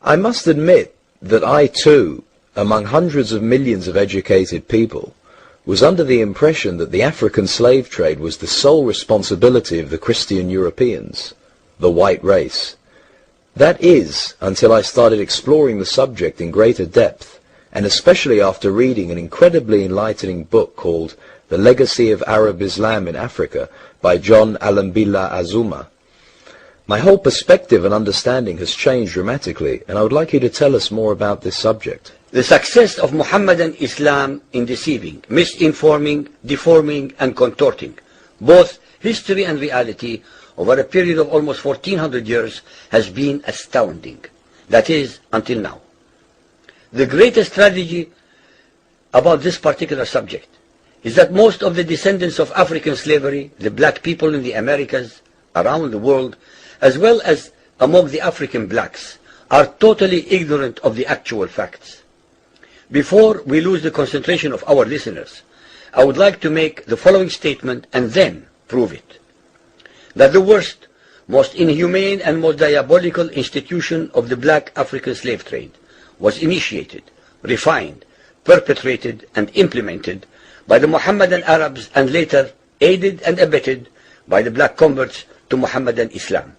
I must admit that I too, among hundreds of millions of educated people, was under the impression that the African slave trade was the sole responsibility of the Christian Europeans, the white race. That is, until I started exploring the subject in greater depth, and especially after reading an incredibly enlightening book called The Legacy of Arab Islam in Africa by John Alambila Azuma. My whole perspective and understanding has changed dramatically, and I would like you to tell us more about this subject. The success of Muhammadan Islam in deceiving, misinforming, deforming, and contorting both history and reality over a period of almost 1400 years has been astounding. That is, until now. The greatest tragedy about this particular subject is that most of the descendants of African slavery, the black people in the Americas, around the world, as well as among the African blacks, are totally ignorant of the actual facts. Before we lose the concentration of our listeners, I would like to make the following statement and then prove it. That the worst, most inhumane and most diabolical institution of the black African slave trade was initiated, refined, perpetrated, and implemented by the Mohammedan Arabs and later aided and abetted by the black converts to Mohammedan Islam.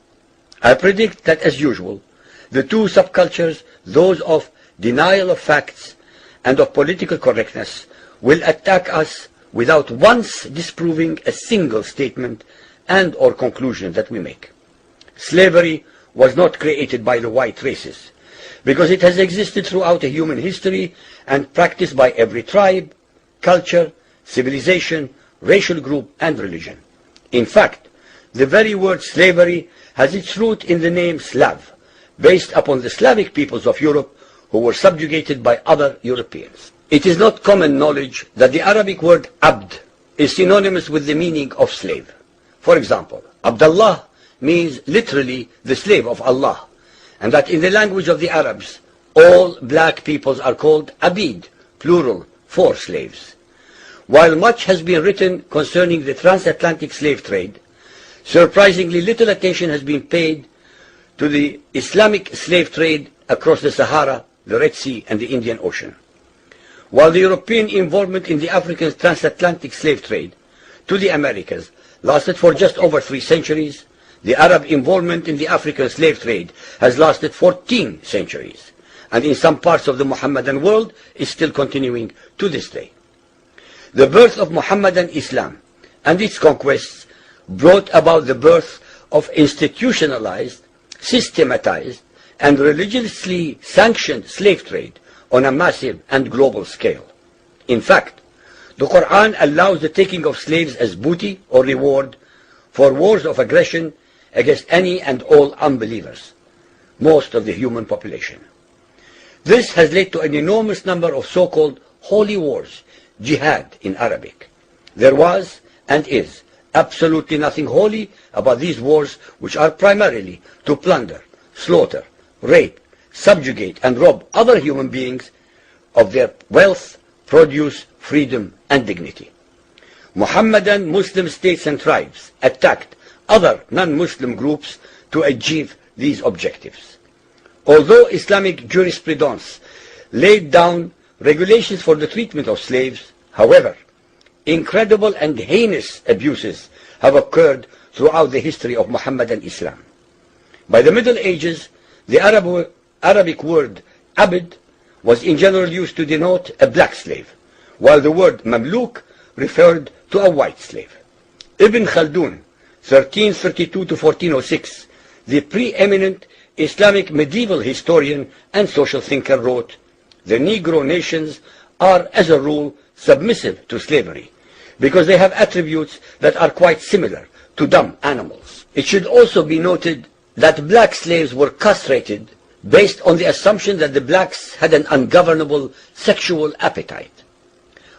I predict that, as usual, the two subcultures, those of denial of facts and of political correctness, will attack us without once disproving a single statement and or conclusion that we make. Slavery was not created by the white races, because it has existed throughout human history and practiced by every tribe, culture, civilization, racial group, and religion. In fact, the very word slavery has its root in the name Slav, based upon the Slavic peoples of Europe who were subjugated by other Europeans. It is not common knowledge that the Arabic word abd is synonymous with the meaning of slave. For example, Abdullah means literally the slave of Allah, and that in the language of the Arabs, all black peoples are called abid, plural, for slaves. While much has been written concerning the transatlantic slave trade, surprisingly little attention has been paid to the Islamic slave trade across the Sahara, the Red Sea, and the Indian Ocean. While the European involvement in the African transatlantic slave trade to the Americas lasted for just over 3 centuries, the Arab involvement in the African slave trade has lasted 14 centuries, and in some parts of the Mohammedan world is still continuing to this day. The birth of Mohammedan Islam and its conquests brought about the birth of institutionalized, systematized, and religiously sanctioned slave trade on a massive and global scale. In fact, the Quran allows the taking of slaves as booty or reward for wars of aggression against any and all unbelievers, most of the human population. This has led to an enormous number of so-called holy wars, jihad in Arabic. There was and is absolutely nothing holy about these wars, which are primarily to plunder, slaughter, rape, subjugate, and rob other human beings of their wealth, produce, freedom, and dignity. Mohammedan Muslim states and tribes attacked other non-Muslim groups to achieve these objectives. Although Islamic jurisprudence laid down regulations for the treatment of slaves, however, incredible and heinous abuses have occurred throughout the history of Mohammedan Islam. By the Middle Ages, the Arabic word abd was in general used to denote a black slave, while the word mamluk referred to a white slave. Ibn Khaldun, 1332 to 1406, the preeminent Islamic medieval historian and social thinker, wrote, "The Negro nations are, as a rule, submissive to slavery, because they have attributes that are quite similar to dumb animals." It should also be noted that black slaves were castrated based on the assumption that the blacks had an ungovernable sexual appetite.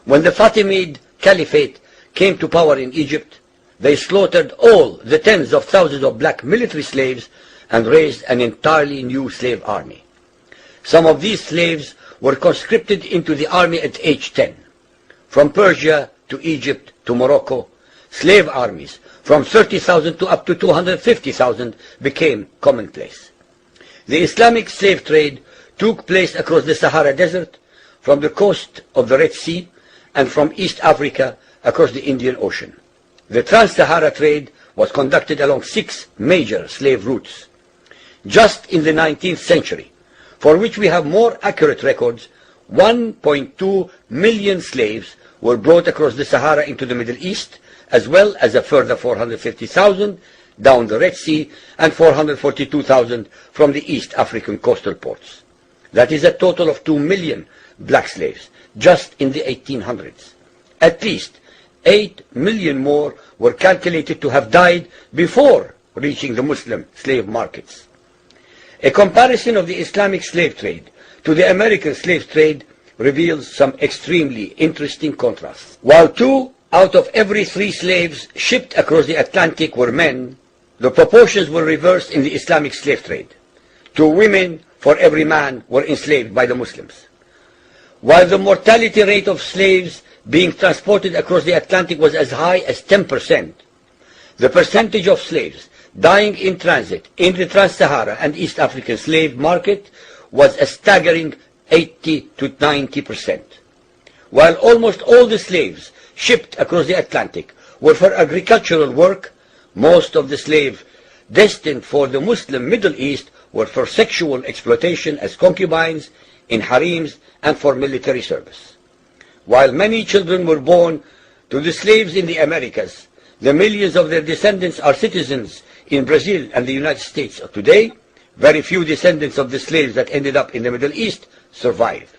When the Fatimid Caliphate came to power in Egypt, they slaughtered all the tens of thousands of black military slaves and raised an entirely new slave army. Some of these slaves were conscripted into the army at age 10. From Persia to Egypt to Morocco, slave armies from 30,000 to up to 250,000 became commonplace. The Islamic slave trade took place across the Sahara Desert, from the coast of the Red Sea, and from East Africa across the Indian Ocean. The Trans-Sahara trade was conducted along 6 major slave routes. Just in the 19th century, for which we have more accurate records, 1.2 million slaves were brought across the Sahara into the Middle East, as well as a further 450,000 down the Red Sea and 442,000 from the East African coastal ports. That is a total of 2 million black slaves just in the 1800s. At least 8 million more were calculated to have died before reaching the Muslim slave markets. A comparison of the Islamic slave trade to the American slave trade reveals some extremely interesting contrasts. While 2 out of every 3 slaves shipped across the Atlantic were men, the proportions were reversed in the Islamic slave trade. 2 women for every man were enslaved by the Muslims. While the mortality rate of slaves being transported across the Atlantic was as high as 10%, the percentage of slaves dying in transit in the Trans-Sahara and East African slave market was a staggering 80 to 90%. While almost all the slaves shipped across the Atlantic were for agricultural work, most of the slaves destined for the Muslim Middle East were for sexual exploitation as concubines, in harems, and for military service. While many children were born to the slaves in the Americas, the millions of their descendants are citizens in Brazil and the United States of today. Very few descendants of the slaves that ended up in the Middle East survived.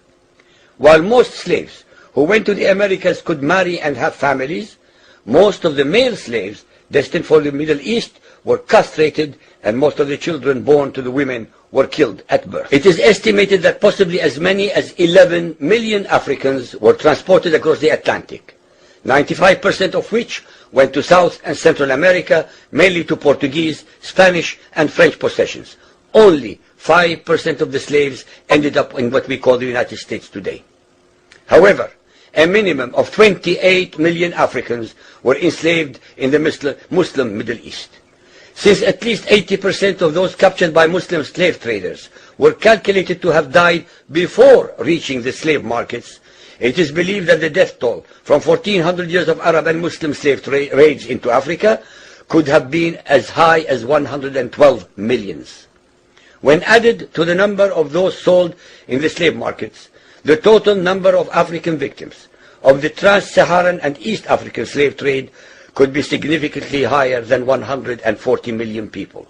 While most slaves who went to the Americas could marry and have families, most of the male slaves destined for the Middle East were castrated, and most of the children born to the women were killed at birth. It is estimated that possibly as many as 11 million Africans were transported across the Atlantic, 95% of which went to South and Central America, mainly to Portuguese, Spanish, and French possessions. Only 5% of the slaves ended up in what we call the United States today. However, a minimum of 28 million Africans were enslaved in the Muslim Middle East. Since at least 80% of those captured by Muslim slave traders were calculated to have died before reaching the slave markets, it is believed that the death toll from 1400 years of Arab and Muslim slave raids into Africa could have been as high as 112 millions. When added to the number of those sold in the slave markets, the total number of African victims of the Trans-Saharan and East African slave trade could be significantly higher than 140 million people.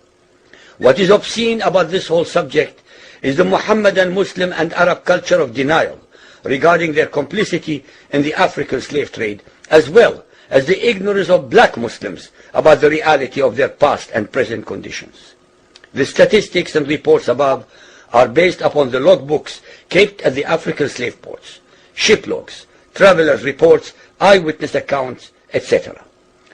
What is obscene about this whole subject is the Muhammadan, Muslim, and Arab culture of denial regarding their complicity in the African slave trade, as well as the ignorance of black Muslims about the reality of their past and present conditions. The statistics and reports above are based upon the logbooks kept at the African slave ports, ship logs, travelers' reports, eyewitness accounts, etc.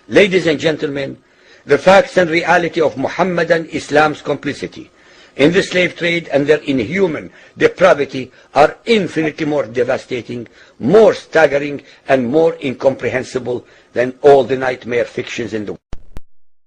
Ladies and gentlemen, the facts and reality of Muhammadan Islam's complicity in the slave trade and their inhuman depravity are infinitely more devastating, more staggering, and more incomprehensible than all the nightmare fictions in the world.